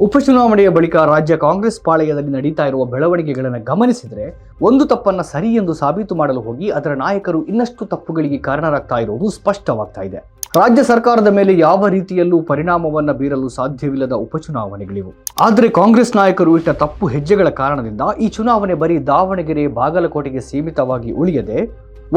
ಉಪಚುನಾವಣೆಯ ಬಳಿಕ ರಾಜ್ಯ ಕಾಂಗ್ರೆಸ್ ಪಾಳೆಯದಲ್ಲಿ ನಡೀತಾ ಇರುವ ಬೆಳವಣಿಗೆಗಳನ್ನು ಗಮನಿಸಿದರೆ ಒಂದು ತಪ್ಪನ್ನ ಸರಿ ಎಂದು ಸಾಬೀತು ಮಾಡಲು ಹೋಗಿ ಅದರ ನಾಯಕರು ಇನ್ನಷ್ಟು ತಪ್ಪುಗಳಿಗೆ ಕಾರಣರಾಗ್ತಾ ಇರುವುದು ಸ್ಪಷ್ಟವಾಗ್ತಾ ಇದೆ. ರಾಜ್ಯ ಸರ್ಕಾರದ ಮೇಲೆ ಯಾವ ರೀತಿಯಲ್ಲೂ ಪರಿಣಾಮವನ್ನ ಬೀರಲು ಸಾಧ್ಯವಿಲ್ಲದ ಉಪಚುನಾವಣೆಗಳಿವು. ಆದರೆ ಕಾಂಗ್ರೆಸ್ ನಾಯಕರು ಇಟ್ಟ ತಪ್ಪು ಹೆಜ್ಜೆಗಳ ಕಾರಣದಿಂದ ಈ ಚುನಾವಣೆ ಬರೀ ದಾವಣಗೆರೆ, ಬಾಗಲಕೋಟೆಗೆ ಸೀಮಿತವಾಗಿ ಉಳಿಯದೆ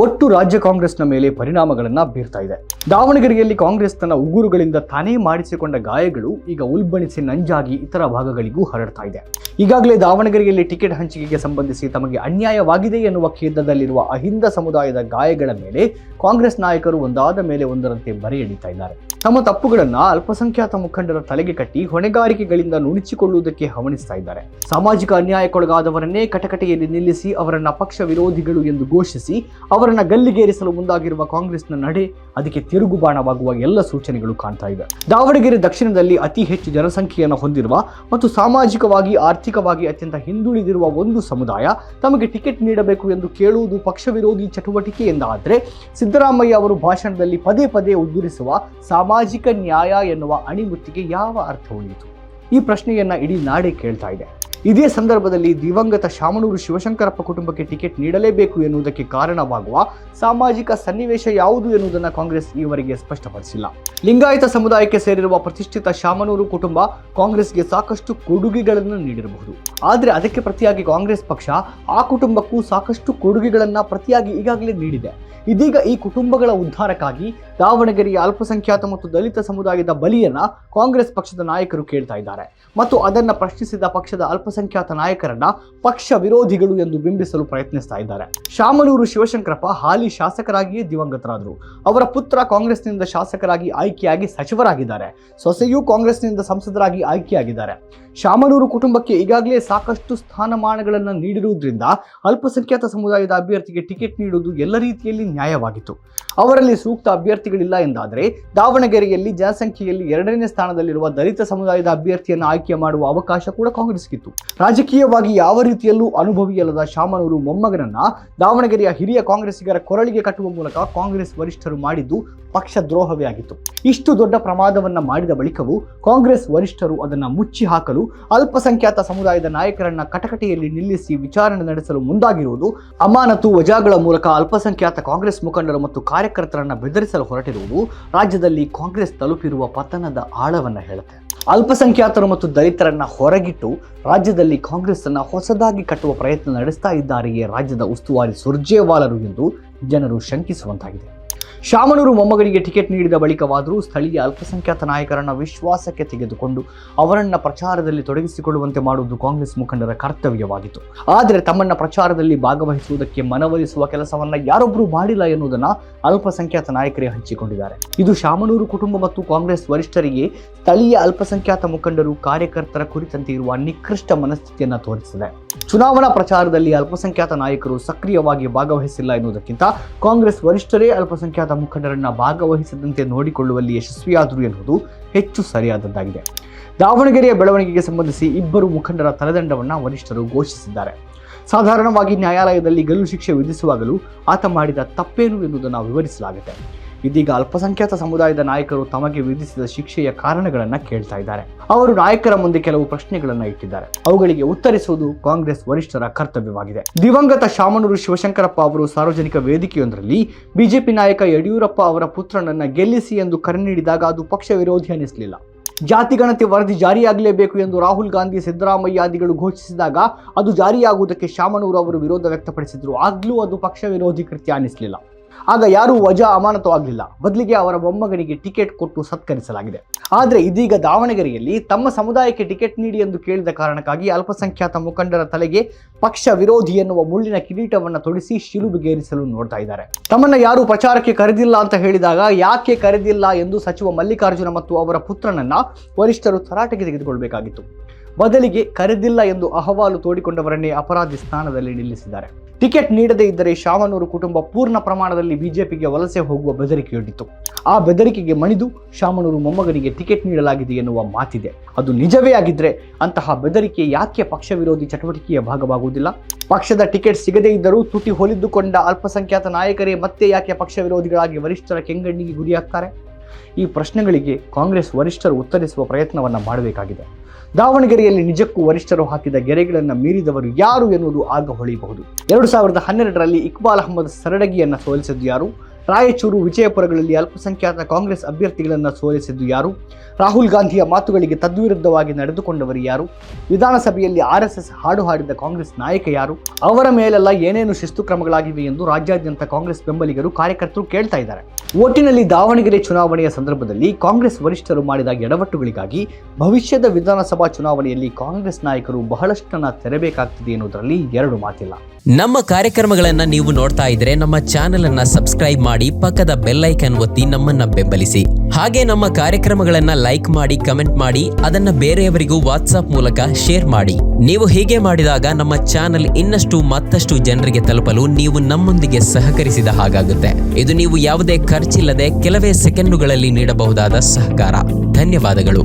ಒಟ್ಟು ರಾಜ್ಯ ಕಾಂಗ್ರೆಸ್ನ ಮೇಲೆ ಪರಿಣಾಮಗಳನ್ನ ಬೀರ್ತಾ ಇದೆ. ದಾವಣಗೆರೆಯಲ್ಲಿ ಕಾಂಗ್ರೆಸ್ ತನ್ನ ಉಗುರುಗಳಿಂದ ತಾನೇ ಮಾಡಿಸಿಕೊಂಡ ಗಾಯಗಳು ಈಗ ಉಲ್ಬಣಿಸಿ ನಂಜಾಗಿ ಇತರ ಭಾಗಗಳಿಗೂ ಹರಡ್ತಾ ಇದೆ. ಈಗಾಗಲೇ ದಾವಣಗೆರೆಯಲ್ಲಿ ಟಿಕೆಟ್ ಹಂಚಿಕೆಗೆ ಸಂಬಂಧಿಸಿ ತಮಗೆ ಅನ್ಯಾಯವಾಗಿದೆ ಎನ್ನುವ ಖೇದದಲ್ಲಿರುವ ಅಹಿಂದ ಸಮುದಾಯದ ಗಾಯಗಳ ಮೇಲೆ ಕಾಂಗ್ರೆಸ್ ನಾಯಕರು ಒಂದಾದ ಮೇಲೆ ಒಂದರಂತೆ ಬರೆ ಎಳೀತಾ ಇದ್ದಾರೆ. ತಮ್ಮ ತಪ್ಪುಗಳನ್ನ ಅಲ್ಪಸಂಖ್ಯಾತ ಮುಖಂಡರ ತಲೆಗೆ ಕಟ್ಟಿ ಹೊಣೆಗಾರಿಕೆಗಳಿಂದ ನುಣುಚಿಕೊಳ್ಳುವುದಕ್ಕೆ ಹವಣಿಸ್ತಾ ಇದ್ದಾರೆ. ಸಾಮಾಜಿಕ ಅನ್ಯಾಯಕ್ಕೊಳಗಾದವರನ್ನೇ ಕಟಕಟೆಯಲ್ಲಿ ನಿಲ್ಲಿಸಿ ಅವರನ್ನ ಪಕ್ಷ ವಿರೋಧಿಗಳು ಎಂದು ಘೋಷಿಸಿ ಅವರನ್ನ ಗಲ್ಲಿಗೇರಿಸಲು ಮುಂದಾಗಿರುವ ಕಾಂಗ್ರೆಸ್ನ ನಡೆ ಅದಕ್ಕೆ ತಿರುಗುಬಾಣವಾಗುವ ಎಲ್ಲ ಸೂಚನೆಗಳು ಕಾಣ್ತಾ ಇವೆ. ದಾವಣಗೆರೆ ದಕ್ಷಿಣದಲ್ಲಿ ಅತಿ ಹೆಚ್ಚು ಜನಸಂಖ್ಯೆಯನ್ನು ಹೊಂದಿರುವ ಮತ್ತು ಸಾಮಾಜಿಕವಾಗಿ ಆರ್ಥಿಕವಾಗಿ ಅತ್ಯಂತ ಹಿಂದುಳಿದಿರುವ ಒಂದು ಸಮುದಾಯ ತಮಗೆ ಟಿಕೆಟ್ ನೀಡಬೇಕು ಎಂದು ಕೇಳುವುದು ಪಕ್ಷ ವಿರೋಧಿ ಚಟುವಟಿಕೆ ಎಂದಾದರೆ ಸಿದ್ದರಾಮಯ್ಯ ಅವರು ಭಾಷಣದಲ್ಲಿ ಪದೇ ಪದೇ ಉದ್ಧರಿಸುವ ಸಾಮಾಜಿಕ ನ್ಯಾಯ ಎನ್ನುವ ಅಣಿಮುತ್ತಿಗೆ ಯಾವ ಅರ್ಥ ಉಳಿಯಿತು? ಈ ಪ್ರಶ್ನೆಯನ್ನ ಇಡೀ ನಾಡೇ ಕೇಳ್ತಾ ಇದೆ. ಇದೇ ಸಂದರ್ಭದಲ್ಲಿ ದಿವಂಗತ ಶಾಮನೂರು ಶಿವಶಂಕರಪ್ಪ ಕುಟುಂಬಕ್ಕೆ ಟಿಕೆಟ್ ನೀಡಲೇಬೇಕು ಎನ್ನುವುದಕ್ಕೆ ಕಾರಣವಾಗುವ ಸಾಮಾಜಿಕ ಸನ್ನಿವೇಶ ಯಾವುದು ಎನ್ನುವುದನ್ನು ಕಾಂಗ್ರೆಸ್ ಈವರೆಗೆ ಸ್ಪಷ್ಟಪಡಿಸಿಲ್ಲ. ಲಿಂಗಾಯತ ಸಮುದಾಯಕ್ಕೆ ಸೇರಿರುವ ಪ್ರತಿಷ್ಠಿತ ಶಾಮನೂರು ಕುಟುಂಬ ಕಾಂಗ್ರೆಸ್ಗೆ ಸಾಕಷ್ಟು ಕೊಡುಗೆಗಳನ್ನು ನೀಡಿರಬಹುದು. ಆದರೆ ಅದಕ್ಕೆ ಪ್ರತಿಯಾಗಿ ಕಾಂಗ್ರೆಸ್ ಪಕ್ಷ ಆ ಕುಟುಂಬಕ್ಕೂ ಸಾಕಷ್ಟು ಕೊಡುಗೆಗಳನ್ನು ಪ್ರತಿಯಾಗಿ ಈಗಾಗಲೇ ನೀಡಿದೆ. ಇದೀಗ ಈ ಕುಟುಂಬಗಳ ಉದ್ಧಾರಕ್ಕಾಗಿ ದಾವಣಗೆರೆಯ ಅಲ್ಪಸಂಖ್ಯಾತ ಮತ್ತು ದಲಿತ ಸಮುದಾಯದ ಬಲಿಯನ್ನ ಕಾಂಗ್ರೆಸ್ ಪಕ್ಷದ ನಾಯಕರು ಕೇಳ್ತಾ ಇದ್ದಾರೆ ಮತ್ತು ಅದನ್ನ ಪ್ರಶ್ನಿಸಿದ ಪಕ್ಷದ ಅಲ್ಪಸಂಖ್ಯಾತ ನಾಯಕರನ್ನ ಪಕ್ಷ ವಿರೋಧಿಗಳು ಎಂದು ಬಿಂಬಿಸಲು ಪ್ರಯತ್ನಿಸ್ತಾ ಇದ್ದಾರೆ. ಶಾಮನೂರು ಶಿವಶಂಕರಪ್ಪ ಹಾಲಿ ಶಾಸಕರಾಗಿಯೇ ದಿವಂಗತರಾದರು. ಅವರ ಪುತ್ರ ಕಾಂಗ್ರೆಸ್ನಿಂದ ಶಾಸಕರಾಗಿ ಆಯ್ಕೆಯಾಗಿ ಸಚಿವರಾಗಿದ್ದಾರೆ. ಸೊಸೆಯೂ ಕಾಂಗ್ರೆಸ್ನಿಂದ ಸಂಸದರಾಗಿ ಆಯ್ಕೆಯಾಗಿದ್ದಾರೆ. ಶಾಮನೂರು ಕುಟುಂಬಕ್ಕೆ ಈಗಾಗಲೇ ಸಾಕಷ್ಟು ಸ್ಥಾನಮಾನಗಳನ್ನು ನೀಡಿರುವುದರಿಂದ ಅಲ್ಪಸಂಖ್ಯಾತ ಸಮುದಾಯದ ಅಭ್ಯರ್ಥಿಗೆ ಟಿಕೆಟ್ ನೀಡುವುದು ಎಲ್ಲ ರೀತಿಯಲ್ಲಿ ನ್ಯಾಯವಾಗಿತ್ತು. ಅವರಲ್ಲಿ ಸೂಕ್ತ ಅಭ್ಯರ್ಥಿಗಳಿಲ್ಲ ಎಂದಾದರೆ ದಾವಣಗೆರೆಯಲ್ಲಿ ಜನಸಂಖ್ಯೆಯಲ್ಲಿ 2ನೇ ಸ್ಥಾನದಲ್ಲಿರುವ ದಲಿತ ಸಮುದಾಯದ ಅಭ್ಯರ್ಥಿಯನ್ನು ಆಯ್ಕೆ ಮಾಡುವ ಅವಕಾಶ ಕೂಡ ಕಾಂಗ್ರೆಸ್ಗಿತ್ತು. ರಾಜಕೀಯವಾಗಿ ಯಾವ ರೀತಿಯಲ್ಲೂ ಅನುಭವಿಯಲ್ಲದ ಶಾಮನೂರು ಮೊಮ್ಮಗನನ್ನ ದಾವಣಗೆರೆಯ ಹಿರಿಯ ಕಾಂಗ್ರೆಸ್ಸಿಗರ ಕೊರಳಿಗೆ ಕಟ್ಟುವ ಮೂಲಕ ಕಾಂಗ್ರೆಸ್ ವರಿಷ್ಠರು ಮಾಡಿದ್ದು ಪಕ್ಷ ದ್ರೋಹವೇ ಆಗಿತ್ತು. ಇಷ್ಟು ದೊಡ್ಡ ಪ್ರಮಾದವನ್ನ ಮಾಡಿದ ಬಳಿಕವೂ ಕಾಂಗ್ರೆಸ್ ವರಿಷ್ಠರು ಅದನ್ನ ಮುಚ್ಚಿ ಹಾಕಲು ಅಲ್ಪಸಂಖ್ಯಾತ ಸಮುದಾಯದ ನಾಯಕರನ್ನ ಕಟಕಟೆಯಲ್ಲಿ ನಿಲ್ಲಿಸಿ ವಿಚಾರಣೆ ನಡೆಸಲು ಮುಂದಾಗಿರುವುದು, ಅಮಾನತು ವಜಾಗಳ ಮೂಲಕ ಅಲ್ಪಸಂಖ್ಯಾತ ಕಾಂಗ್ರೆಸ್ ಮುಖಂಡರು ಮತ್ತು ಕಾರ್ಯಕರ್ತರನ್ನ ಬೆದರಿಸಲು ಹೊರಟಿರುವುದು ರಾಜ್ಯದಲ್ಲಿ ಕಾಂಗ್ರೆಸ್ ತಲುಪಿರುವ ಪತನದ ಆಳವನ್ನ ಹೇಳುತ್ತೆ. ಅಲ್ಪಸಂಖ್ಯಾತರು ಮತ್ತು ದಲಿತರನ್ನ ಹೊರಗಿಟ್ಟು ರಾಜ್ಯದಲ್ಲಿ ಕಾಂಗ್ರೆಸ್ ಅನ್ನ ಹೊಸದಾಗಿ ಕಟ್ಟುವ ಪ್ರಯತ್ನ ನಡೆಸ್ತಾ ಇದ್ದಾರೆಯೇ ರಾಜ್ಯದ ಉಸ್ತುವಾರಿ ಸುರ್ಜೇವಾಲರು ಎಂದು ಜನರು ಶಂಕಿಸುವಂತಾಗಿದೆ. ಶಾಮನೂರು ಮೊಮ್ಮಗನಿಗೆ ಟಿಕೆಟ್ ನೀಡಿದ ಬಳಿಕವಾದರೂ ಸ್ಥಳೀಯ ಅಲ್ಪಸಂಖ್ಯಾತ ನಾಯಕರನ್ನ ವಿಶ್ವಾಸಕ್ಕೆ ತೆಗೆದುಕೊಂಡು ಅವರನ್ನ ಪ್ರಚಾರದಲ್ಲಿ ತೊಡಗಿಸಿಕೊಳ್ಳುವಂತೆ ಮಾಡುವುದು ಕಾಂಗ್ರೆಸ್ ಮುಖಂಡರ ಕರ್ತವ್ಯವಾಗಿತ್ತು. ಆದರೆ ತಮ್ಮನ್ನ ಪ್ರಚಾರದಲ್ಲಿ ಭಾಗವಹಿಸುವುದಕ್ಕೆ ಮನವೊಲಿಸುವ ಕೆಲಸವನ್ನ ಯಾರೊಬ್ಬರೂ ಮಾಡಿಲ್ಲ ಎನ್ನುವುದನ್ನ ಅಲ್ಪಸಂಖ್ಯಾತ ನಾಯಕರೇ ಹಂಚಿಕೊಂಡಿದ್ದಾರೆ. ಇದು ಶಾಮನೂರು ಕುಟುಂಬ ಮತ್ತು ಕಾಂಗ್ರೆಸ್ ವರಿಷ್ಠರಿಗೆ ಸ್ಥಳೀಯ ಅಲ್ಪಸಂಖ್ಯಾತ ಮುಖಂಡರು, ಕಾರ್ಯಕರ್ತರ ಕುರಿತಂತೆ ಇರುವ ನಿಕೃಷ್ಟ ಮನಸ್ಥಿತಿಯನ್ನ ತೋರಿಸಿದೆ. ಚುನಾವಣಾ ಪ್ರಚಾರದಲ್ಲಿ ಅಲ್ಪಸಂಖ್ಯಾತ ನಾಯಕರು ಸಕ್ರಿಯವಾಗಿ ಭಾಗವಹಿಸಿಲ್ಲ ಎನ್ನುವುದಕ್ಕಿಂತ ಕಾಂಗ್ರೆಸ್ ವರಿಷ್ಠರೇ ಅಲ್ಪಸಂಖ್ಯಾತ ಮುಖಂಡರನ್ನ ಭಾಗವಹಿಸದಂತೆ ನೋಡಿಕೊಳ್ಳುವಲ್ಲಿ ಯಶಸ್ವಿಯಾದರು ಎನ್ನುವುದು ಹೆಚ್ಚು ಸರಿಯಾದದ್ದಾಗಿದೆ. ದಾವಣಗೆರೆಯ ಬೆಳವಣಿಗೆಗೆ ಸಂಬಂಧಿಸಿ 2 ಮುಖಂಡರ ತಲೆದಂಡವನ್ನು ವರಿಷ್ಠರು ಘೋಷಿಸಿದ್ದಾರೆ. ಸಾಧಾರಣವಾಗಿ ನ್ಯಾಯಾಲಯದಲ್ಲಿ ಗಲ್ಲು ಶಿಕ್ಷೆ ವಿಧಿಸುವಾಗಲೂ ಆತ ಮಾಡಿದ ತಪ್ಪೇನು ಎನ್ನುವುದನ್ನು ವಿವರಿಸಲಾಗಿದೆ. ಇದೀಗ ಅಲ್ಪಸಂಖ್ಯಾತ ಸಮುದಾಯದ ನಾಯಕರು ತಮಗೆ ವಿಧಿಸಿದ ಶಿಕ್ಷೆಯ ಕಾರಣಗಳನ್ನು ಕೇಳ್ತಾ ಇದ್ದಾರೆ. ಅವರು ನಾಯಕರ ಮುಂದೆ ಕೆಲವು ಪ್ರಶ್ನೆಗಳನ್ನು ಇಟ್ಟಿದ್ದಾರೆ. ಅವುಗಳಿಗೆ ಉತ್ತರಿಸುವುದು ಕಾಂಗ್ರೆಸ್ ವರಿಷ್ಠರ ಕರ್ತವ್ಯವಾಗಿದೆ. ದಿವಂಗತ ಶಾಮನೂರು ಶಿವಶಂಕರಪ್ಪ ಅವರು ಸಾರ್ವಜನಿಕ ವೇದಿಕೆಯೊಂದರಲ್ಲಿ ಬಿಜೆಪಿ ನಾಯಕ ಯಡಿಯೂರಪ್ಪ ಅವರ ಪುತ್ರನನ್ನ ಗೆಲ್ಲಿಸಿ ಎಂದು ಕರೆ ನೀಡಿದಾಗ ಅದು ಪಕ್ಷ ವಿರೋಧಿ ಅನ್ನಿಸಲಿಲ್ಲ. ಜಾತಿಗಣತಿ ವರದಿ ಜಾರಿಯಾಗಲೇಬೇಕು ಎಂದು ರಾಹುಲ್ ಗಾಂಧಿ, ಸಿದ್ದರಾಮಯ್ಯಾದಿಗಳು ಘೋಷಿಸಿದಾಗ ಅದು ಜಾರಿಯಾಗುವುದಕ್ಕೆ ಶಾಮನೂರು ಅವರು ವಿರೋಧ ವ್ಯಕ್ತಪಡಿಸಿದ್ರು. ಆಗ್ಲೂ ಅದು ಪಕ್ಷ ವಿರೋಧಿ ಕೃತ್ಯ ಅನ್ನಿಸಲಿಲ್ಲ. ಆಗ ಯಾರೂ ವಜಾ ಅಮಾನತು ಆಗಲಿಲ್ಲ. ಬದಲಿಗೆ ಅವರ ಮೊಮ್ಮಗನಿಗೆ ಟಿಕೆಟ್ ಕೊಟ್ಟು ಸತ್ಕರಿಸಲಾಗಿದೆ. ಆದರೆ ಇದೀಗ ದಾವಣಗೆರೆಯಲ್ಲಿ ತಮ್ಮ ಸಮುದಾಯಕ್ಕೆ ಟಿಕೆಟ್ ನೀಡಿ ಎಂದು ಕೇಳಿದ ಕಾರಣಕ್ಕಾಗಿ ಅಲ್ಪಸಂಖ್ಯಾತ ಮುಖಂಡರ ತಲೆಗೆ ಪಕ್ಷ ವಿರೋಧಿ ಎನ್ನುವ ಮುಳ್ಳಿನ ಕಿರೀಟವನ್ನು ತೊಡಿಸಿ ಶಿಲುಬೆಗೇರಿಸಲು ನೋಡ್ತಾ ಇದ್ದಾರೆ. ತಮ್ಮನ್ನ ಯಾರು ಪ್ರಚಾರಕ್ಕೆ ಕರೆದಿಲ್ಲ ಅಂತ ಹೇಳಿದಾಗ ಯಾಕೆ ಕರೆದಿಲ್ಲ ಎಂದು ಸಚಿವ ಮಲ್ಲಿಕಾರ್ಜುನ ಮತ್ತು ಅವರ ಪುತ್ರನನ್ನ ವರಿಷ್ಠರು ತರಾಟೆಗೆ ತೆಗೆದುಕೊಳ್ಳಬೇಕಾಗಿತ್ತು. ಬದಲಿಗೆ ಕರೆದಿಲ್ಲ ಎಂದು ಅಹವಾಲು ತೋಡಿಕೊಂಡವರನ್ನೇ ಅಪರಾಧಿ ಸ್ಥಾನದಲ್ಲಿ ನಿಲ್ಲಿಸಿದ್ದಾರೆ. ಟಿಕೆಟ್ ನೀಡದೇ ಇದ್ದರೆ ಶಾಮನೂರು ಕುಟುಂಬ ಪೂರ್ಣ ಪ್ರಮಾಣದಲ್ಲಿ ಬಿಜೆಪಿಗೆ ವಲಸೆ ಹೋಗುವ ಬೆದರಿಕೆಯೊಡ್ಡಿತು. ಆ ಬೆದರಿಕೆಗೆ ಮಣಿದು ಶಾಮನೂರು ಮೊಮ್ಮಗನಿಗೆ ಟಿಕೆಟ್ ನೀಡಲಾಗಿದೆ ಎನ್ನುವ ಮಾತಿದೆ. ಅದು ನಿಜವೇ ಆಗಿದ್ರೆ ಅಂತಹ ಬೆದರಿಕೆ ಯಾಕೆ ಪಕ್ಷ ವಿರೋಧಿ ಚಟುವಟಿಕೆಯ ಭಾಗವಾಗುವುದಿಲ್ಲ? ಪಕ್ಷದ ಟಿಕೆಟ್ ಸಿಗದೇ ಇದ್ದರೂ ತುಟಿ ಹೊಲಿದುಕೊಂಡ ಅಲ್ಪಸಂಖ್ಯಾತ ನಾಯಕರೇ ಮತ್ತೆ ಯಾಕೆ ಪಕ್ಷ ವಿರೋಧಿಗಳಾಗಿ ವರಿಷ್ಠರ ಕೆಂಗಣ್ಣಿಗೆ ಗುರಿಯಾಗ್ತಾರೆ? ಈ ಪ್ರಶ್ನೆಗಳಿಗೆ ಕಾಂಗ್ರೆಸ್ ವರಿಷ್ಠರು ಉತ್ತರಿಸುವ ಪ್ರಯತ್ನವನ್ನು ಮಾಡಬೇಕಾಗಿದೆ. ದಾವಣಗೆರೆಯಲ್ಲಿ ನಿಜಕ್ಕೂ ವರಿಷ್ಠರು ಹಾಕಿದ ಗೆರೆಗಳನ್ನು ಮೀರಿದವರು ಯಾರು ಎನ್ನುವುದು ಆಗ ಹೊಳೆಯಬಹುದು. 2012ರಲ್ಲಿ ಇಕ್ಬಾಲ್ ಅಹಮದ್ ಸರಡಗಿಯನ್ನು ಸೋಲಿಸಿದ್ದು ಯಾರು? ರಾಯಚೂರು, ವಿಜಯಪುರಗಳಲ್ಲಿ ಅಲ್ಪಸಂಖ್ಯಾತ ಕಾಂಗ್ರೆಸ್ ಅಭ್ಯರ್ಥಿಗಳನ್ನು ಸೋಲಿಸಿದ್ದು ಯಾರು? ರಾಹುಲ್ ಗಾಂಧಿಯ ಮಾತುಗಳಿಗೆ ತದ್ವಿರುದ್ಧವಾಗಿ ನಡೆದುಕೊಂಡವರು ಯಾರು? ವಿಧಾನಸಭೆಯಲ್ಲಿ RSS ಹಾಡು ಹಾಡಿದ ಕಾಂಗ್ರೆಸ್ ನಾಯಕ ಯಾರು? ಅವರ ಮೇಲೆಲ್ಲ ಏನೇನು ಶಿಸ್ತು ಕ್ರಮಗಳಾಗಿವೆ ಎಂದು ರಾಜ್ಯಾದ್ಯಂತ ಕಾಂಗ್ರೆಸ್ ಬೆಂಬಲಿಗರು, ಕಾರ್ಯಕರ್ತರು ಕೇಳ್ತಾ ಇದ್ದಾರೆ. ಒಟ್ಟಿನಲ್ಲಿ ದಾವಣಗೆರೆ ಚುನಾವಣೆಯ ಸಂದರ್ಭದಲ್ಲಿ ಕಾಂಗ್ರೆಸ್ ವರಿಷ್ಠರು ಮಾಡಿದ ಎಡವಟ್ಟುಗಳಿಗಾಗಿ ಭವಿಷ್ಯದ ವಿಧಾನಸಭಾ ಚುನಾವಣೆಯಲ್ಲಿ ಕಾಂಗ್ರೆಸ್ ನಾಯಕರು ಬಹಳಷ್ಟನ್ನ ತೆರಬೇಕಾಗ್ತಿದೆ ಎನ್ನುವುದರಲ್ಲಿ ಎರಡು ಮಾತಿಲ್ಲ. ನಮ್ಮ ಕಾರ್ಯಕ್ರಮಗಳನ್ನ ನೀವು ನೋಡ್ತಾ ಇದ್ರೆ ನಮ್ಮ ಚಾನೆಲ್ ಅನ್ನ ಸಬ್ಸ್ಕ್ರೈಬ್ ಮಾಡಿ, ಪಕ್ಕದ ಬೆಲ್ ಐಕಾನ್ ಒತ್ತಿ ನಮ್ಮನ್ನ ಬೆಂಬಲಿಸಿ. ಹಾಗೆ ನಮ್ಮ ಕಾರ್ಯಕ್ರಮಗಳನ್ನ ಲೈಕ್ ಮಾಡಿ, ಕಮೆಂಟ್ ಮಾಡಿ, ಅದನ್ನ ಬೇರೆಯವರಿಗೂ ವಾಟ್ಸ್ಆಪ್ ಮೂಲಕ ಶೇರ್ ಮಾಡಿ. ನೀವು ಹೀಗೆ ಮಾಡಿದಾಗ ನಮ್ಮ ಚಾನೆಲ್ ಮತ್ತಷ್ಟು ಜನರಿಗೆ ತಲುಪಲು ನೀವು ನಮ್ಮೊಂದಿಗೆ ಸಹಕರಿಸಿದ ಹಾಗಾಗುತ್ತೆ. ಇದು ನೀವು ಯಾವುದೇ ಖರ್ಚಿಲ್ಲದೆ ಕೆಲವೇ ಸೆಕೆಂಡುಗಳಲ್ಲಿ ನೀಡಬಹುದಾದ ಸಹಕಾರ. ಧನ್ಯವಾದಗಳು.